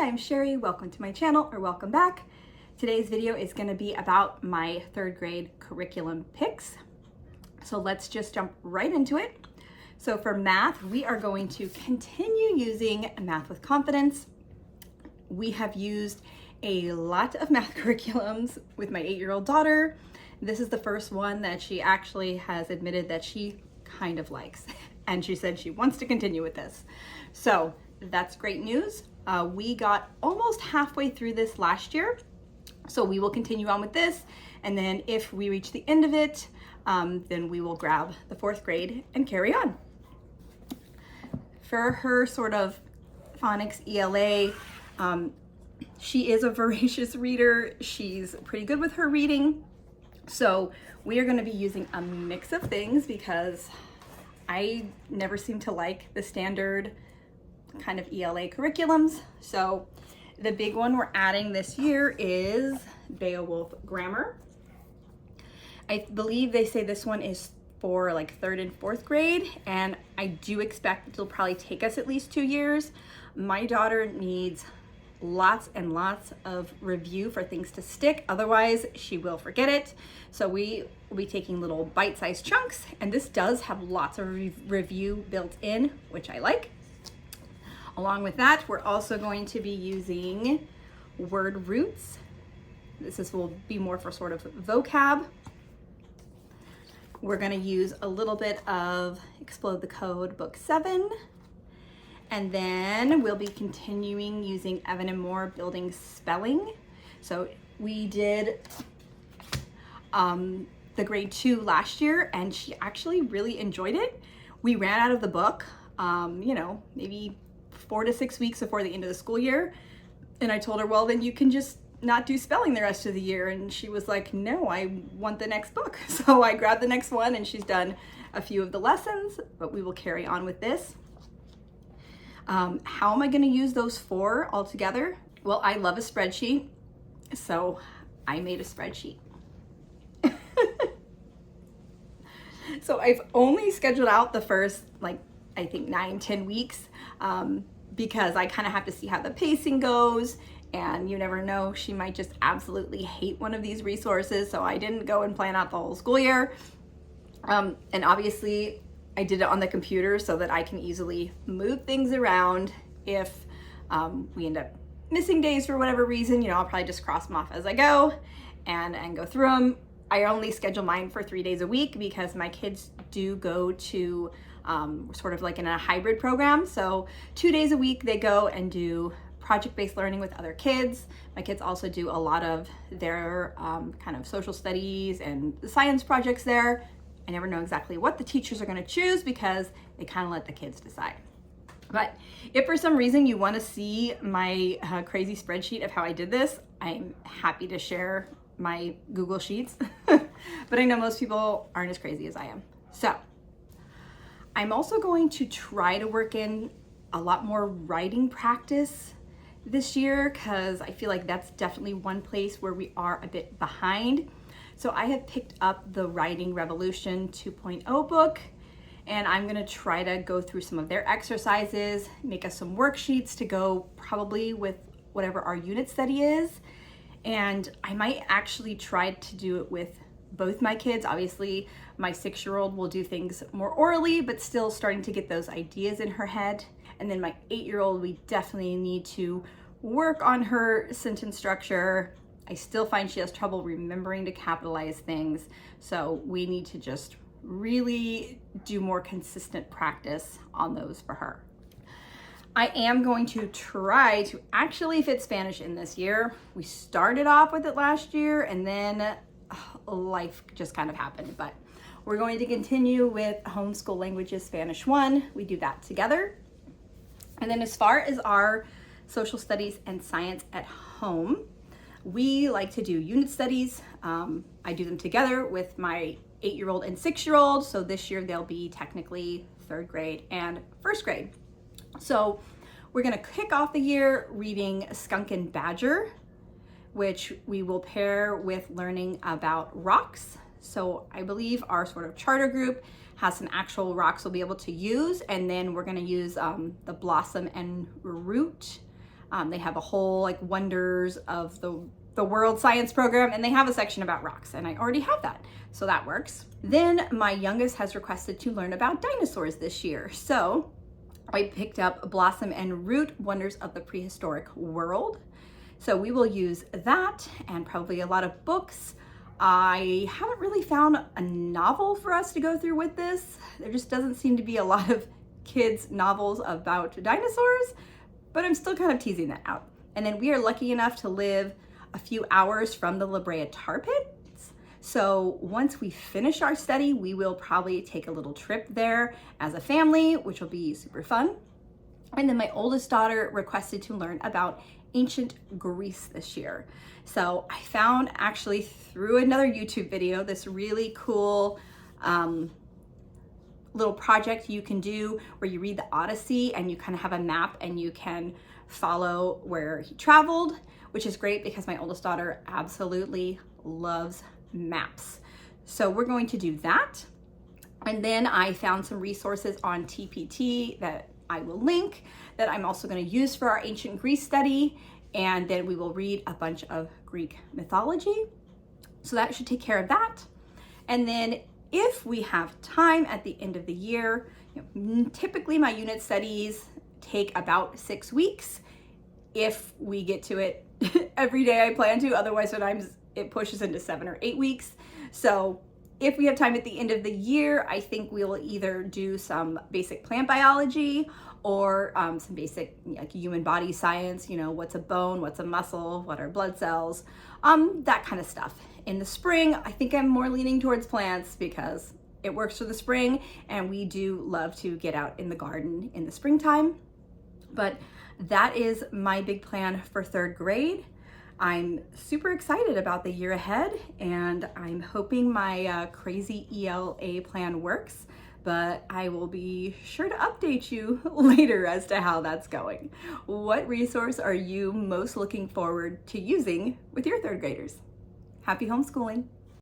Hi, I'm Sherry. Welcome to my channel, or welcome back. Today's video is going to be about my third grade curriculum picks. So let's just jump right into it. So for math, we are going to continue using Math with Confidence. We have used a lot of math curriculums with my 8-year-old daughter. This is the first one that she actually has admitted that she kind of likes. And she said she wants to continue with this. So that's great news. We got almost halfway through this last year. So we will continue on with this. And then if we reach the end of it, then we will grab the 4th grade and carry on. For her sort of phonics ELA, she is a voracious reader. She's pretty good with her reading. So we are going to be using a mix of things because I never seem to like the standard kind of ELA curriculums. So the big one we're adding this year is Beowulf Grammar. I believe they say this one is for like 3rd and 4th grade, and I do expect it'll probably take us at least 2 years. My daughter needs lots and lots of review for things to stick, otherwise she will forget it. So we will be taking little bite-sized chunks, and this does have lots of review built in, which I like. Along with that, we're also going to be using word roots. This will be more for sort of vocab. We're going to use a little bit of Explode the Code Book 7. And then we'll be continuing using Evan and Moore Building Spelling. So we did the grade 2 last year, and she actually really enjoyed it. We ran out of the book, maybe 4 to 6 weeks before the end of the school year. And I told her, well, then you can just not do spelling the rest of the year. And she was like, no, I want the next book. So I grabbed the next one, and she's done a few of the lessons, but we will carry on with this. How am I going to use those 4 all together? Well, I love a spreadsheet, so I made a spreadsheet. So I've only scheduled out the first, I think 9-10 weeks, because I kind of have to see how the pacing goes, and you never know, she might just absolutely hate one of these resources. So I didn't go and plan out the whole school year. And obviously I did it on the computer so that I can easily move things around. If we end up missing days for whatever reason, I'll probably just cross them off as I go and go through them. I only schedule mine for 3 days a week because my kids do go to sort of like in a hybrid program. So 2 days a week they go and do project-based learning with other kids. My kids also do a lot of their kind of social studies and science projects there. I never know exactly what the teachers are going to choose because they kind of let the kids decide. But if for some reason you want to see my crazy spreadsheet of how I did this, I'm happy to share my Google Sheets. But I know most people aren't as crazy as I am. So I'm also going to try to work in a lot more writing practice this year because I feel like that's definitely one place where we are a bit behind. So I have picked up the Writing Revolution 2.0 book, and I'm going to try to go through some of their exercises, make us some worksheets to go probably with whatever our unit study is. And I might actually try to do it with both my kids. Obviously, my 6-year-old will do things more orally, but still starting to get those ideas in her head. And then my 8-year-old, we definitely need to work on her sentence structure. I still find she has trouble remembering to capitalize things. So we need to just really do more consistent practice on those for her. I am going to try to actually fit Spanish in this year. We started off with it last year, and then life just kind of happened. But we're going to continue with Homeschool Languages Spanish 1. We do that together. And then as far as our social studies and science at home, we like to do unit studies. I do them together with my 8-year-old and 6-year-old. So this year they'll be technically 3rd grade and 1st grade. So we're going to kick off the year reading Skunk and Badger, which we will pair with learning about rocks. So I believe our sort of charter group has some actual rocks we'll be able to use, and then we're going to use the blossom and root They have a whole like wonders of the world science program, and they have a section about rocks, and I already have that, so that works. Then my youngest has requested to learn about dinosaurs this year, so I picked up Blossom and Root, Wonders of the Prehistoric World. So we will use that and probably a lot of books. I haven't really found a novel for us to go through with this. There just doesn't seem to be a lot of kids novels about dinosaurs, but I'm still kind of teasing that out. And then we are lucky enough to live a few hours from the La Brea Tar Pits. So once we finish our study, we will probably take a little trip there as a family, which will be super fun. And then my oldest daughter requested to learn about ancient Greece this year. So I found actually through another YouTube video this really cool little project you can do where you read the Odyssey and you kind of have a map and you can follow where he traveled, which is great because my oldest daughter absolutely loves maps. So we're going to do that. And then I found some resources on TPT that I will link that I'm also going to use for our ancient Greece study. And then we will read a bunch of Greek mythology. So that should take care of that. And then if we have time at the end of the year, typically my unit studies take about 6 weeks if we get to it every day I plan to. Otherwise, sometimes it pushes into 7 or 8 weeks. So if we have time at the end of the year, I think we'll either do some basic plant biology or some basic like human body science, what's a bone, what's a muscle, what are blood cells, that kind of stuff. In the spring, I think I'm more leaning towards plants because it works for the spring, and we do love to get out in the garden in the springtime. But that is my big plan for 3rd grade. I'm super excited about the year ahead, and I'm hoping my crazy ELA plan works, but I will be sure to update you later as to how that's going. What resource are you most looking forward to using with your 3rd graders? Happy homeschooling.